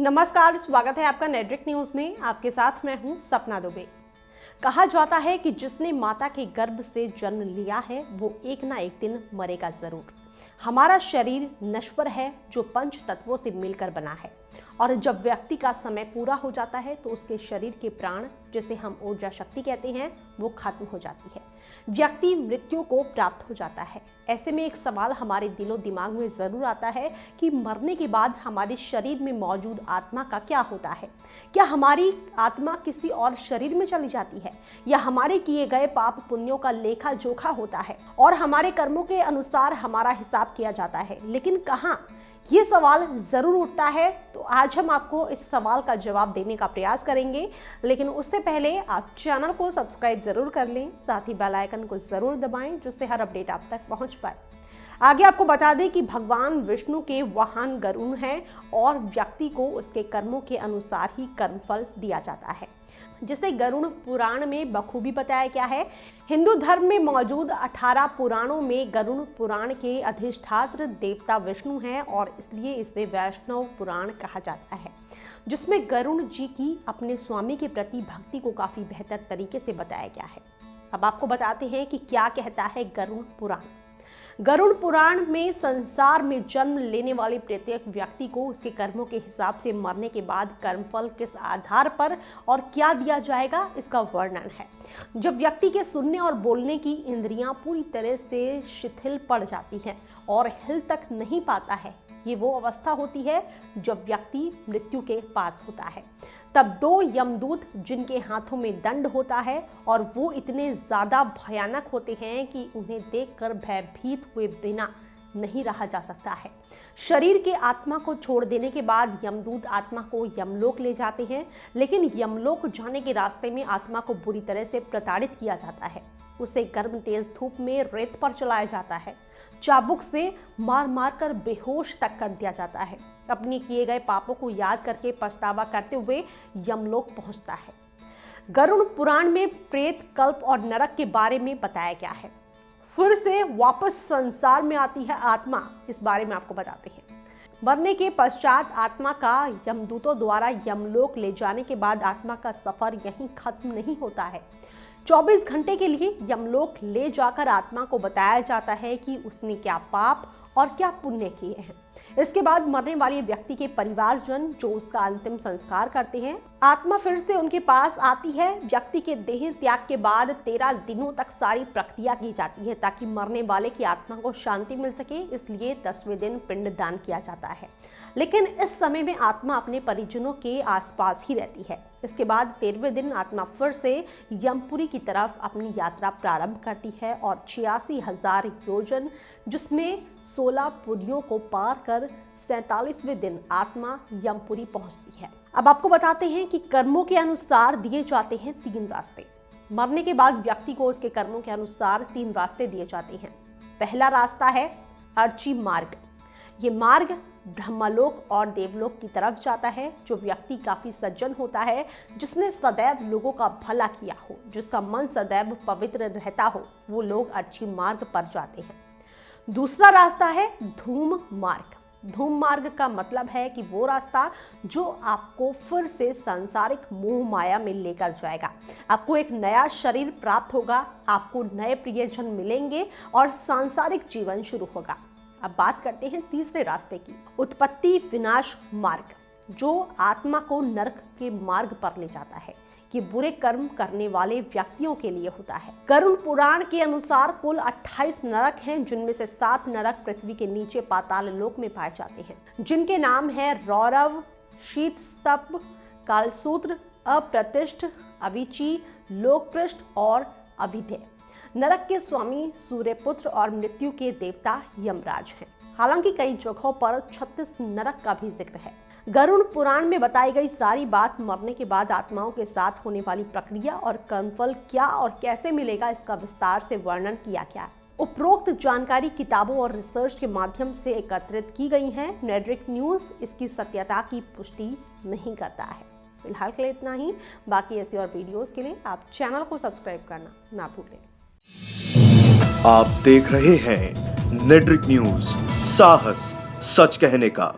नमस्कार, स्वागत है आपका नेड्रिक न्यूज में। आपके साथ मैं हूं सपना दुबे। कहा जाता है कि जिसने माता के गर्भ से जन्म लिया है वो एक ना एक दिन मरेगा जरूर। हमारा शरीर नश्वर है जो पंच तत्वों से मिलकर बना है और जब व्यक्ति का समय पूरा हो जाता है तो उसके शरीर के प्राण, जिसे हम ऊर्जा शक्ति कहते हैं, वो खत्म हो जाती है। व्यक्ति मृत्यु को प्राप्त हो जाता है। ऐसे में एक सवाल हमारे दिलो दिमाग में जरूर आता है कि मरने के बाद हमारे शरीर में मौजूद आत्मा का क्या होता है। क्या हमारी आत्मा किसी और शरीर में चली जाती है या हमारे किए गए पाप पुण्यों का लेखा जोखा होता है और हमारे कर्मों के अनुसार हमारा हिसाब किया जाता है। लेकिन कहाँ, ये सवाल जरूर उठता है। तो आज हम आपको इस सवाल का जवाब देने का प्रयास करेंगे, लेकिन उससे पहले आप चैनल को सब्सक्राइब जरूर कर लें, साथ ही बेल आइकन को जरूर दबाएं जिससे हर अपडेट आप तक पहुंच पाए। आगे आपको बता दें कि भगवान विष्णु के वाहन गरुड़ हैं और व्यक्ति को उसके कर्मों के अनुसार ही कर्मफल दिया जाता है, जिसे गरुड़ पुराण में बखूबी बताया गया है। हिंदू धर्म में मौजूद 18 पुराणों में गरुड़ पुराण के अधिष्ठात्र देवता विष्णु हैं और इसलिए इसे वैष्णव पुराण कहा जाता है, जिसमें गरुड़ जी की अपने स्वामी के प्रति भक्ति को काफी बेहतर तरीके से बताया गया है। अब आपको बताते हैं कि क्या कहता है गरुड़ पुराण। गरुड़ पुराण में संसार में जन्म लेने वाले प्रत्येक व्यक्ति को उसके कर्मों के हिसाब से मरने के बाद कर्मफल किस आधार पर और क्या दिया जाएगा, इसका वर्णन है। जब व्यक्ति के सुनने और बोलने की इंद्रियां पूरी तरह से शिथिल पड़ जाती हैं और हिल तक नहीं पाता है, ये वो अवस्था होती है जब व्यक्ति मृत्यु के पास होता है। तब दो यमदूत, जिनके हाथों में दंड होता है और वो इतने ज्यादा भयानक होते हैं कि उन्हें देखकर भयभीत हुए बिना नहीं रहा जा सकता है। शरीर के आत्मा को छोड़ देने के बाद यमदूत आत्मा को यमलोक ले जाते हैं, लेकिन यमलोक जाने के रास्ते में आत्मा को बुरी तरह से प्रताड़ित किया जाता है। उसे गर्म तेज धूप में रेत पर चलाया जाता है, चाबुक से मार मार कर बेहोश तक कर दिया जाता है। अपने किए गए पापों को याद करके पछतावा करते हुए यमलोक पहुंचता है। गरुड़ पुराण में प्रेत, कल्प और नरक के बारे में बताया गया है। फिर से वापस संसार में आती है आत्मा, इस बारे में आपको बताते हैं। मरने के पश्चात आत्मा का यमदूतों द्वारा यमलोक ले जाने के बाद आत्मा का सफर यहीं खत्म नहीं होता है। 24 घंटे के लिए यमलोक ले जाकर आत्मा को बताया जाता है कि उसने क्या पाप और क्या पुण्य किए हैं। इसके बाद मरने वाले व्यक्ति के परिवारजन जो उसका अंतिम संस्कार करते हैं, आत्मा फिर से उनके पास आती है। व्यक्ति के देह त्याग के बाद 13 दिनों तक सारी प्रक्रिया की जाती है ताकि मरने वाले की आत्मा को शांति मिल सके, इसलिए 10वें दिन पिंडदान किया जाता है। लेकिन इस समय में आत्मा अपने परिजनों के आसपास ही रहती है। इसके बाद 13वें दिन आत्मा फिर से यमपुरी की तरफ अपनी यात्रा प्रारंभ करती है और 86,000 योजन, जिसमें 16 पुरियों को पार कर 47वें दिन आत्मा यमपुरी पहुंचती है। अब आपको बताते हैं कि कर्मों के अनुसार दिए जाते हैं 3 रास्ते। मरने के बाद व्यक्ति को उसके कर्मों के अनुसार 3 रास्ते दिए जाते हैं। पहला रास्ता है अर्ची मार्ग। ये मार्ग ब्रह्मलोक और देवलोक की तरफ जाता है। जो व्यक्ति काफी सज्जन होता है, जिसने सदैव लोगों का भला किया हो, जिसका मन सदैव पवित्र रहता हो, वो लोग अर्ची मार्ग पर जाते हैं। दूसरा रास्ता है धूम मार्ग। धूम मार्ग का मतलब है कि वो रास्ता जो आपको फिर से सांसारिक मोह माया में लेकर जाएगा। आपको एक नया शरीर प्राप्त होगा, आपको नए प्रियजन मिलेंगे और सांसारिक जीवन शुरू होगा। अब बात करते हैं तीसरे रास्ते की, उत्पत्ति विनाश मार्ग, जो आत्मा को नरक के मार्ग पर ले जाता है। ये बुरे कर्म करने वाले व्यक्तियों के लिए होता है। गरुड़ पुराण के अनुसार कुल 28 नरक हैं, जिनमें से 7 नरक पृथ्वी के नीचे पाताल लोक में पाए जाते हैं, जिनके नाम है रौरव, शीतस्तप, कालसूत्र, अप्रतिष्ठ, अविची, लोकपृष्ठ और अभिधेय। नरक के स्वामी सूर्यपुत्र और मृत्यु के देवता यमराज हैं। हालांकि कई जगहों पर 36 नरक का भी जिक्र है। गरुड़ पुराण में बताई गई सारी बात मरने के बाद आत्माओं के साथ होने वाली प्रक्रिया और कर्मफल क्या और कैसे मिलेगा, इसका विस्तार से वर्णन किया गया है। उपरोक्त जानकारी किताबों और रिसर्च के माध्यम से एकत्रित की गई है। नेड्रिक न्यूज इसकी सत्यता की पुष्टि नहीं करता है। फिलहाल के लिए इतना ही। बाकी ऐसी और वीडियोस के लिए आप चैनल को सब्सक्राइब करना ना भूलें। आप देख रहे हैं नेड्रिक न्यूज, साहस सच कहने का।